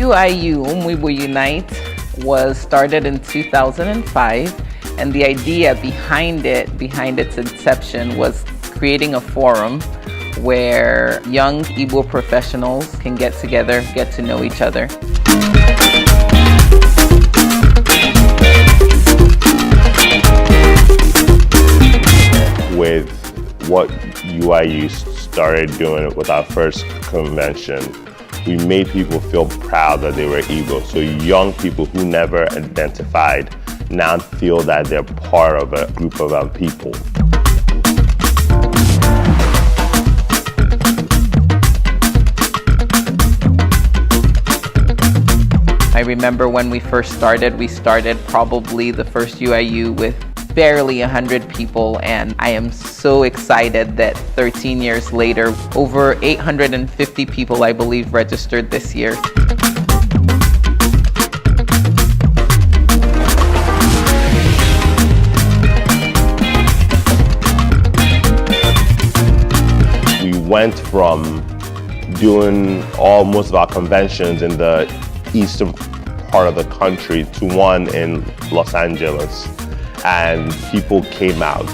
UIU, Umu Igbo Unite, was started in 2005, and the idea behind its inception, was creating a forum where young Igbo professionals can get together, get to know each other. With what UIU started doing with our first convention, we made people feel proud that they were Igbo. So young people who never identified now feel that they're part of a group of people. I remember when we first started, we started probably the first UIU with barely 100 people, and I am so excited that 13 years later, over 850 people, I believe, registered this year. We went from doing most of our conventions in the eastern part of the country to one in Los Angeles, and people came out.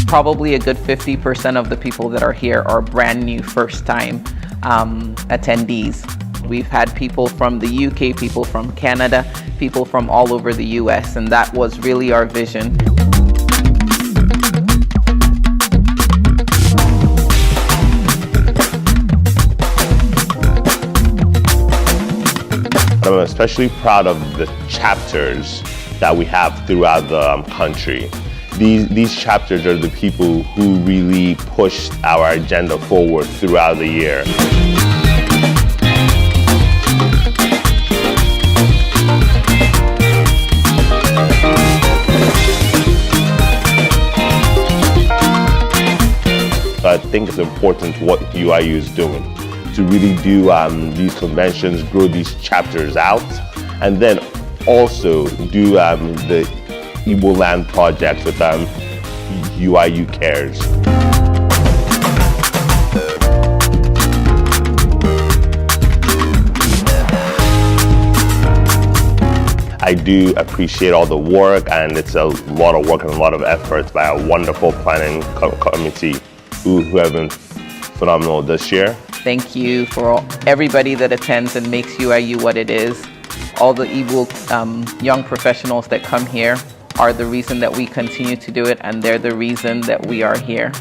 Probably a good 50% of the people that are here are brand new first-time attendees. We've had people from the UK, people from Canada, people from all over the US, and that was really our vision. I'm especially proud of the chapters that we have throughout the country. These chapters are the people who really pushed our agenda forward throughout the year. So I think it's important what UIU is doing to really do these conventions, grow these chapters out, and then also do the Igbo Land project with UIU Cares. I do appreciate all the work, and it's a lot of work and a lot of effort by a wonderful planning committee who have been phenomenal this year. Thank you for everybody that attends and makes UIU what it is. All the Igbo young professionals that come here are the reason that we continue to do it, and they're the reason that we are here.